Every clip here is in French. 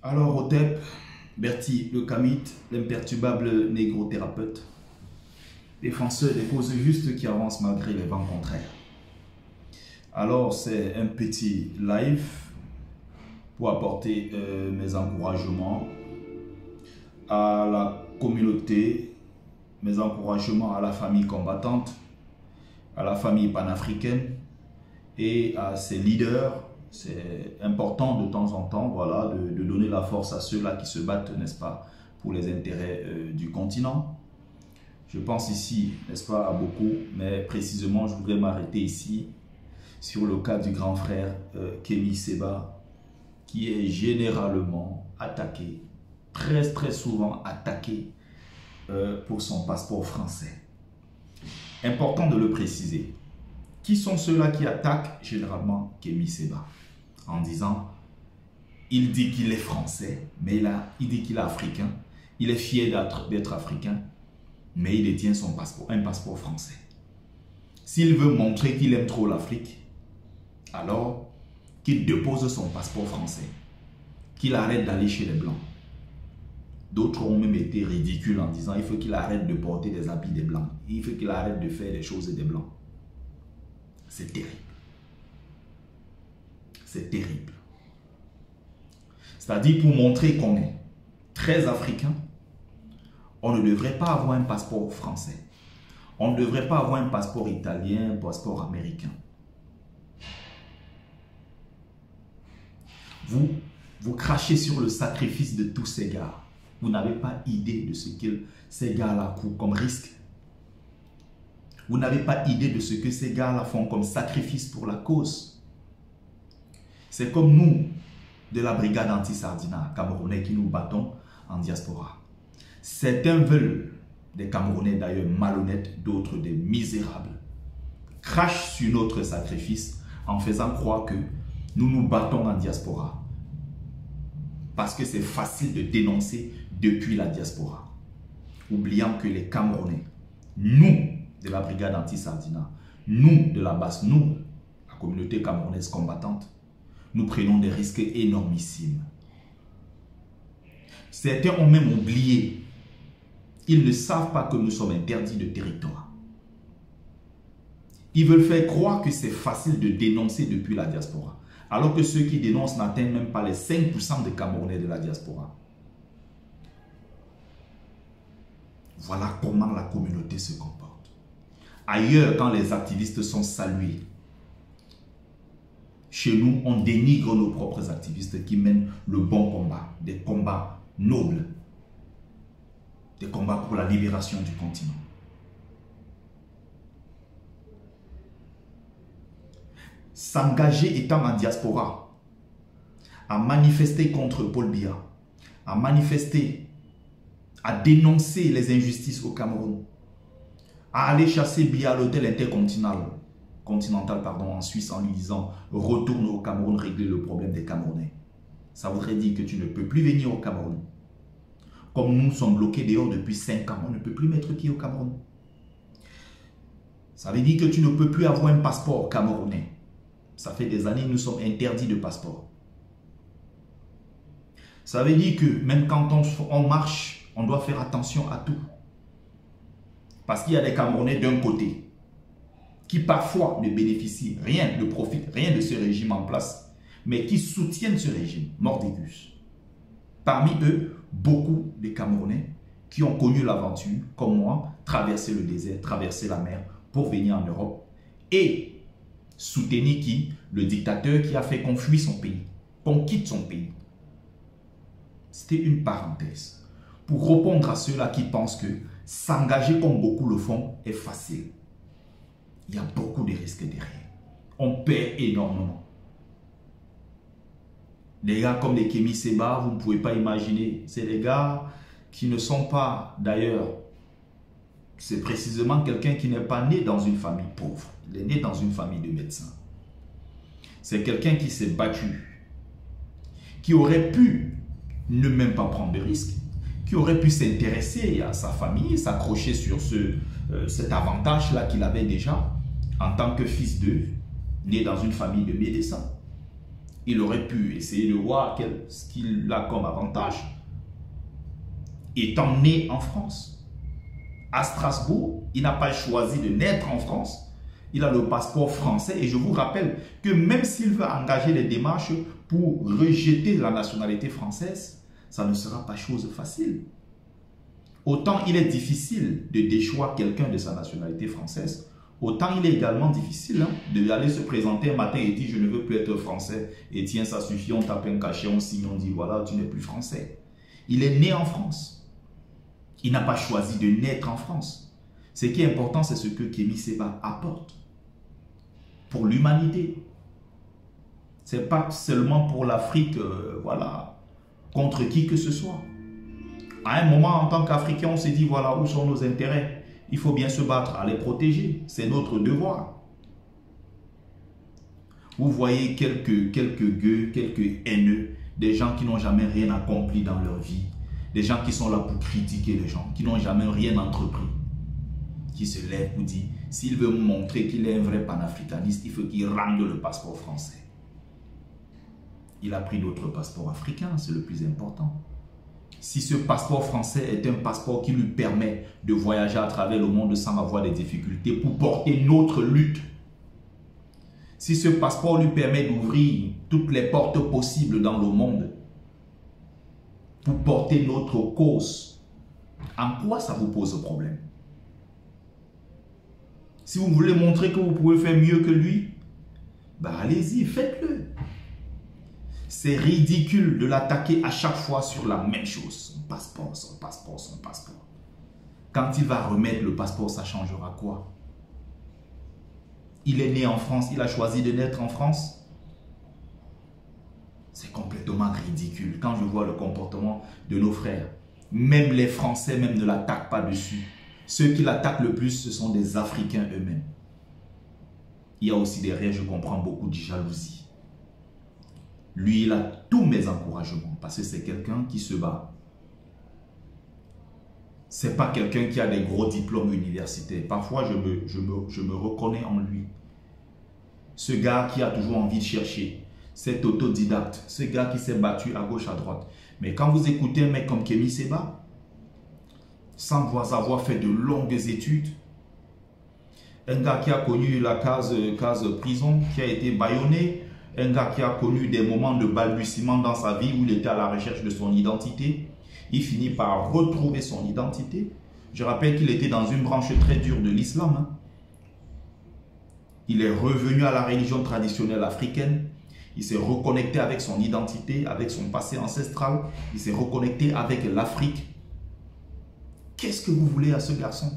Alors, Otep, Bertie le Kamite, l'imperturbable négro-thérapeute, défenseur des causes justes qui avancent malgré les vents contraires. Alors, c'est un petit live pour apporter mes encouragements à la communauté, mes encouragements à la famille combattante, à la famille panafricaine et à ses leaders. C'est important de temps en temps, voilà, de donner la force à ceux-là qui se battent, n'est-ce pas, pour les intérêts du continent. Je pense ici, n'est-ce pas, à beaucoup, mais précisément, je voudrais m'arrêter ici sur le cas du grand frère Kémy Séba, qui est généralement attaqué, très souvent attaqué pour son passeport français. Important de le préciser. Qui sont ceux-là qui attaquent généralement Kémy Séba en disant il dit qu'il est français, mais il dit qu'il est africain, il est fier d'être africain, mais il détient son passeport, un passeport français. S'il veut montrer qu'il aime trop l'Afrique, alors qu'il dépose son passeport français, qu'il arrête d'aller chez les Blancs. D'autres ont même été ridicules en disant il faut qu'il arrête de porter des habits des Blancs, il faut qu'il arrête de faire des choses des Blancs. C'est terrible. C'est terrible. C'est-à-dire pour montrer qu'on est très africain, on ne devrait pas avoir un passeport français. On ne devrait pas avoir un passeport italien, un passeport américain. Vous crachez sur le sacrifice de tous ces gars. Vous n'avez pas idée de ce que ces gars-là courent comme risque. Vous n'avez pas idée de ce que ces gars-là font comme sacrifice pour la cause. C'est comme nous, de la brigade anti-Sardina, Camerounais qui nous battons en diaspora. Certains veulent, des Camerounais d'ailleurs malhonnêtes, d'autres des misérables, crachent sur notre sacrifice en faisant croire que nous nous battons en diaspora. Parce que c'est facile de dénoncer depuis la diaspora. Oubliant que les Camerounais, nous, de la brigade anti-Sardina, nous, de la base, nous, la communauté camerounaise combattante, nous prenons des risques énormissimes. Certains ont même oublié. Ils ne savent pas que nous sommes interdits de territoire. Ils veulent faire croire que c'est facile de dénoncer depuis la diaspora. Alors que ceux qui dénoncent n'atteignent même pas les 5% des Camerounais de la diaspora. Voilà comment la communauté se comporte. Ailleurs, quand les activistes sont salués, chez nous, on dénigre nos propres activistes qui mènent le bon combat, des combats nobles, des combats pour la libération du continent. S'engager étant en diaspora, à manifester contre Paul Biya, à manifester, à dénoncer les injustices au Cameroun, à aller chasser Biya à l'hôtel intercontinental, en Suisse en lui disant « Retourne au Cameroun régler le problème des Camerounais ». Ça voudrait dire que tu ne peux plus venir au Cameroun. Comme nous sommes bloqués dehors depuis 5 ans, on ne peut plus mettre pied au Cameroun. Ça veut dire que tu ne peux plus avoir un passeport camerounais. Ça fait des années que nous sommes interdits de passeport. Ça veut dire que même quand on marche, on doit faire attention à tout. Parce qu'il y a des Camerounais d'un côté qui parfois ne bénéficient rien, ne profitent rien de ce régime en place, mais qui soutiennent ce régime, mordicus. Parmi eux, beaucoup de Camerounais qui ont connu l'aventure, comme moi, traverser le désert, traverser la mer pour venir en Europe et soutenir qui? Le dictateur qui a fait qu'on fuit son pays, qu'on quitte son pays. C'était une parenthèse pour répondre à ceux-là qui pensent que s'engager comme beaucoup le font est facile. Il y a beaucoup de risques derrière. On perd énormément. Des gars comme les Kémy Séba, vous ne pouvez pas imaginer. C'est des gars qui ne sont pas, d'ailleurs, c'est précisément quelqu'un qui n'est pas né dans une famille pauvre. Il est né dans une famille de médecins. C'est quelqu'un qui s'est battu, qui aurait pu ne même pas prendre de risques, qui aurait pu s'intéresser à sa famille, s'accrocher sur cet avantage-là qu'il avait déjà en tant que fils d'eux, né dans une famille de médecins. Il aurait pu essayer de voir ce qu'il a comme avantage. Étant né en France, à Strasbourg, il n'a pas choisi de naître en France. Il a le passeport français et je vous rappelle que même s'il veut engager des démarches pour rejeter la nationalité française, ça ne sera pas chose facile. Autant il est difficile de déchoir quelqu'un de sa nationalité française, autant il est également difficile d'aller se présenter un matin et dire je ne veux plus être français. Et tiens, ça suffit, on tape un cachet, on signe, on dit voilà, tu n'es plus français. Il est né en France. Il n'a pas choisi de naître en France. Ce qui est important, c'est ce que Kémy Séba apporte pour l'humanité. Ce n'est pas seulement pour l'Afrique, voilà, contre qui que ce soit. À un moment, en tant qu'Africain, on s'est dit, voilà, où sont nos intérêts? Il faut bien se battre à les protéger. C'est notre devoir. Vous voyez quelques gueux, quelques haineux, des gens qui n'ont jamais rien accompli dans leur vie, des gens qui sont là pour critiquer les gens, qui n'ont jamais rien entrepris, qui se lèvent pour dire, s'il veut montrer qu'il est un vrai panafricaniste, il faut qu'il rende le passeport français. Il a pris d'autres passeports africains, c'est le plus important. Si ce passeport français est un passeport qui lui permet de voyager à travers le monde sans avoir des difficultés pour porter notre lutte, si ce passeport lui permet d'ouvrir toutes les portes possibles dans le monde pour porter notre cause, en quoi ça vous pose problème? Si vous voulez montrer que vous pouvez faire mieux que lui, ben allez-y, faites-le. C'est ridicule de l'attaquer à chaque fois sur la même chose. Son passeport, son passeport, son passeport. Quand il va remettre le passeport, ça changera quoi? Il est né en France, il a choisi de naître en France. C'est complètement ridicule. Quand je vois le comportement de nos frères, même les Français même ne l'attaquent pas dessus. Ceux qui l'attaquent le plus, ce sont des Africains eux-mêmes. Il y a aussi derrière, je comprends, beaucoup de jalousie. Lui, il a tous mes encouragements parce que c'est quelqu'un qui se bat. Ce n'est pas quelqu'un qui a des gros diplômes universitaires. Parfois, je me reconnais en lui. Ce gars qui a toujours envie de chercher, cet autodidacte, ce gars qui s'est battu à gauche, à droite. Mais quand vous écoutez un mec comme Kémy Séba, sans avoir fait de longues études, un gars qui a connu la case prison, qui a été bâillonné, un gars qui a connu des moments de balbutiement dans sa vie où il était à la recherche de son identité. Il finit par retrouver son identité. Je rappelle qu'il était dans une branche très dure de l'islam. Il est revenu à la religion traditionnelle africaine. Il s'est reconnecté avec son identité, avec son passé ancestral. Il s'est reconnecté avec l'Afrique. Qu'est-ce que vous voulez à ce garçon?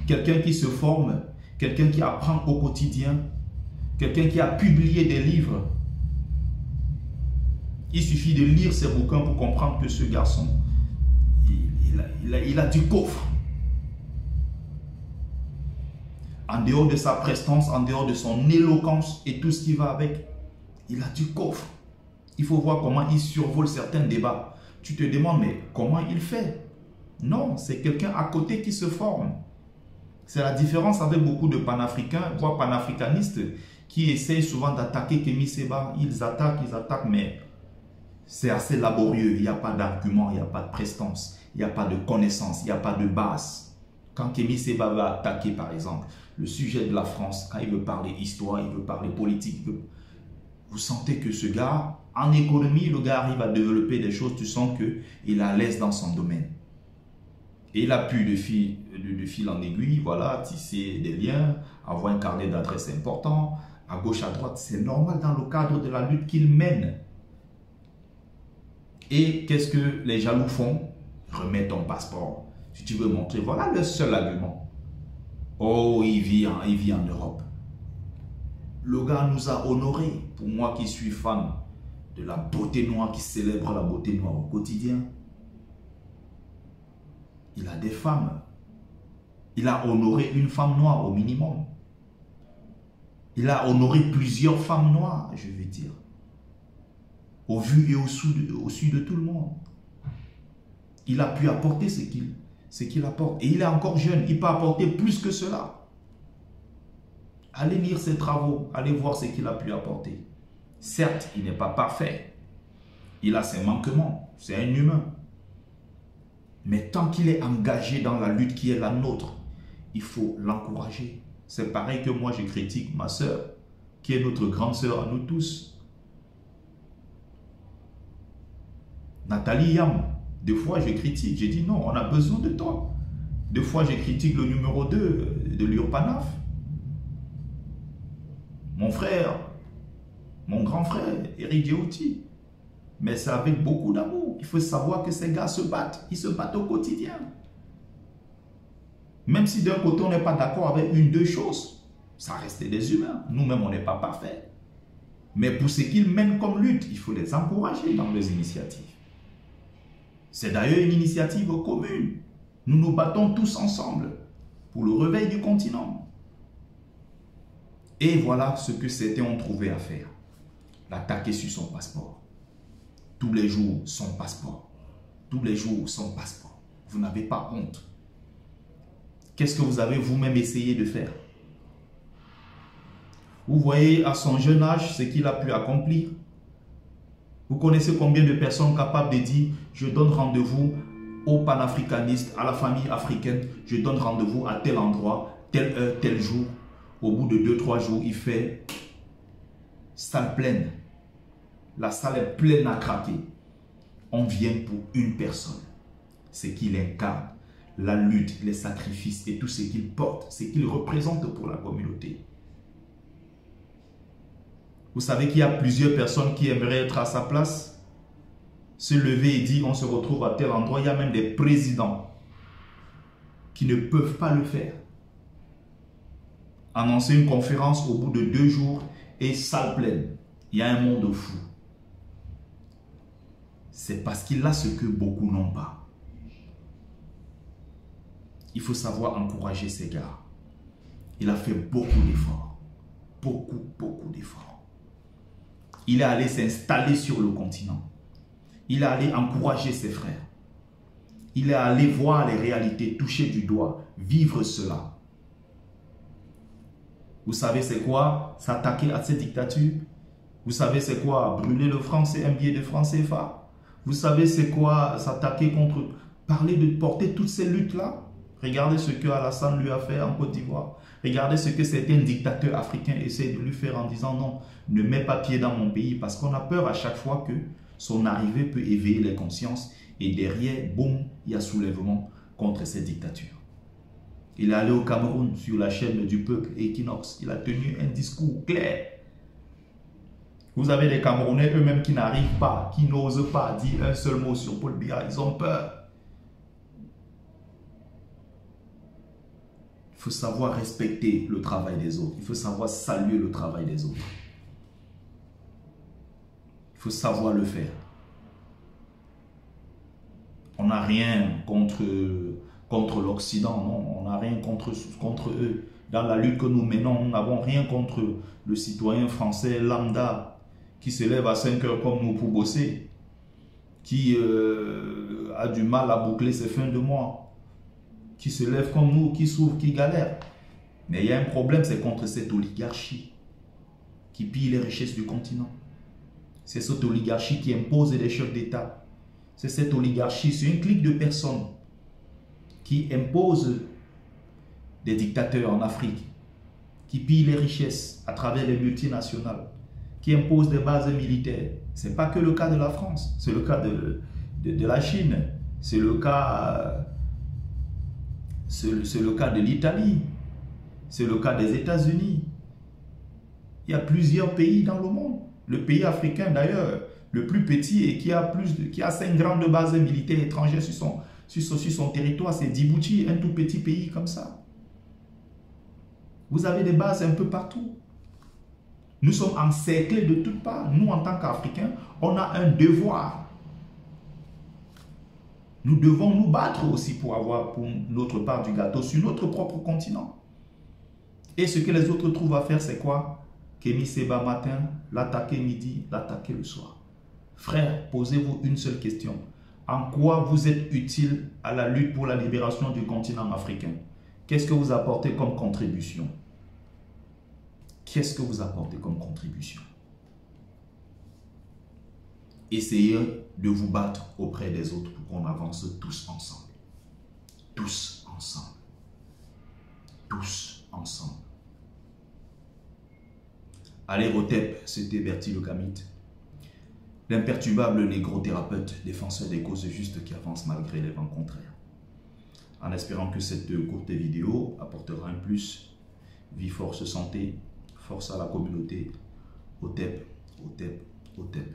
Quelqu'un qui se forme, quelqu'un qui apprend au quotidien, quelqu'un qui a publié des livres. Il suffit de lire ces bouquins pour comprendre que ce garçon, il a du coffre. En dehors de sa prestance, en dehors de son éloquence et tout ce qui va avec, il a du coffre. Il faut voir comment il survole certains débats. Tu te demandes, mais comment il fait? Non, c'est quelqu'un à côté qui se forme. C'est la différence avec beaucoup de panafricains, voire panafricanistes, qui essayent souvent d'attaquer Kémy Séba. Ils attaquent, mais c'est assez laborieux. Il n'y a pas d'argument, il n'y a pas de prestance, il n'y a pas de connaissance, il n'y a pas de base. Quand Kémy Séba va attaquer, par exemple, le sujet de la France, quand il veut parler histoire, il veut parler politique, vous sentez que ce gars, en économie, le gars arrive à développer des choses, tu sens qu'il est à l'aise dans son domaine. Et il a pu de fil en aiguille, voilà, tisser des liens, avoir un carnet d'adresses important, à gauche, à droite. C'est normal dans le cadre de la lutte qu'il mène. Et qu'est-ce que les jaloux font? Remets ton passeport. Si tu veux montrer, voilà le seul argument. Oh, il vit en Europe. Le gars nous a honorés. Pour moi qui suis fan de la beauté noire, qui célèbre la beauté noire au quotidien. Il a des femmes. Il a honoré une femme noire au minimum. Il a honoré plusieurs femmes noires, je veux dire. Au vu et au su de tout le monde. Il a pu apporter ce qu'il apporte. Et il est encore jeune. Il peut apporter plus que cela. Allez lire ses travaux. Allez voir ce qu'il a pu apporter. Certes, il n'est pas parfait. Il a ses manquements. C'est un humain. Mais tant qu'il est engagé dans la lutte qui est la nôtre, il faut l'encourager. C'est pareil que moi, je critique ma sœur, qui est notre grande sœur à nous tous. Nathalie Yam, des fois je critique, je dis non, on a besoin de toi. Des fois je critique le numéro 2 de l'Urpanaf. Mon frère, mon grand frère, Eric Djouti. Mais c'est avec beaucoup d'amour. Il faut savoir que ces gars se battent. Ils se battent au quotidien. Même si d'un côté on n'est pas d'accord avec une, deux choses, ça reste des humains. Nous-mêmes, on n'est pas parfaits. Mais pour ce qu'ils mènent comme lutte, il faut les encourager dans leurs initiatives. C'est d'ailleurs une initiative commune. Nous nous battons tous ensemble pour le réveil du continent. Et voilà ce que certains ont trouvé à faire. L'attaquer sur son passeport. Tous les jours, son passeport. Tous les jours, son passeport. Vous n'avez pas honte. Qu'est-ce que vous avez vous-même essayé de faire? Vous voyez à son jeune âge ce qu'il a pu accomplir. Vous connaissez combien de personnes capables de dire « Je donne rendez-vous aux panafricanistes, à la famille africaine, je donne rendez-vous à tel endroit, telle heure, tel jour. » Au bout de 2-3 jours, il fait salle pleine. La salle est pleine à craquer. On vient pour une personne. Ce qu'il incarne, la lutte, les sacrifices et tout ce qu'il porte, ce qu'il représente pour la communauté. Vous savez qu'il y a plusieurs personnes qui aimeraient être à sa place, se lever et dire on se retrouve à tel endroit. Il y a même des présidents qui ne peuvent pas le faire. Annoncer une conférence au bout de 2 jours et salle pleine. Il y a un monde fou. C'est parce qu'il a ce que beaucoup n'ont pas. Il faut savoir encourager ces gars. Il a fait beaucoup d'efforts. Beaucoup d'efforts. Il est allé s'installer sur le continent. Il est allé encourager ses frères. Il est allé voir les réalités, toucher du doigt, vivre cela. Vous savez c'est quoi s'attaquer à ces dictatures? Vous savez c'est quoi brûler le franc, c'est un billet de franc CFA? Vous savez c'est quoi s'attaquer contre... Parler de porter toutes ces luttes-là? Regardez ce que Alassane lui a fait en Côte d'Ivoire. Regardez ce que certains dictateurs africains essaient de lui faire en disant non, ne mets pas pied dans mon pays, parce qu'on a peur à chaque fois que son arrivée peut éveiller les consciences et derrière, boum, il y a soulèvement contre ces dictatures. Il est allé au Cameroun sur la chaîne du peuple Equinox. Il a tenu un discours clair. Vous avez des Camerounais eux-mêmes qui n'arrivent pas, qui n'osent pas dire un seul mot sur Paul Biya. Ils ont peur. Il faut savoir respecter le travail des autres. Il faut savoir saluer le travail des autres. Il faut savoir le faire. On n'a rien contre l'Occident, non. On n'a rien contre eux. Dans la lutte que nous menons, nous n'avons rien contre le citoyen français lambda qui se lève à 5 heures comme nous pour bosser, qui a du mal à boucler ses fins de mois, qui se lève comme nous, qui souffre, qui galère. Mais il y a un problème, c'est contre cette oligarchie qui pille les richesses du continent. C'est cette oligarchie qui impose des chefs d'État. C'est cette oligarchie, c'est une clique de personnes qui impose des dictateurs en Afrique, qui pillent les richesses à travers les multinationales, qui imposent des bases militaires. Ce n'est pas que le cas de la France, c'est le cas de la Chine, c'est le cas... C'est le cas de l'Italie, c'est le cas des États-Unis. Il y a plusieurs pays dans le monde. Le pays africain d'ailleurs, le plus petit et qui a 5 grandes bases militaires étrangères sur son territoire, c'est Djibouti, un tout petit pays comme ça. Vous avez des bases un peu partout. Nous sommes encerclés de toutes parts. Nous, en tant qu'Africains, on a un devoir. Nous devons nous battre aussi pour avoir pour notre part du gâteau sur notre propre continent. Et ce que les autres trouvent à faire, c'est quoi? Kémy Séba matin, l'attaquer midi, l'attaquer le soir. Frère, posez-vous une seule question. En quoi vous êtes utile à la lutte pour la libération du continent africain? Qu'est-ce que vous apportez comme contribution? Qu'est-ce que vous apportez comme contribution? essayez de vous battre auprès des autres pour qu'on avance tous ensemble. Tous ensemble. Tous ensemble. Allez, Rotep, c'était Bertie le Kamite, l'imperturbable négro-thérapeute, défenseur des causes justes qui avance malgré les vents contraires. En espérant que cette courte vidéo apportera un plus. Vie, force, santé, force à la communauté. Rotep, Rotep, Rotep.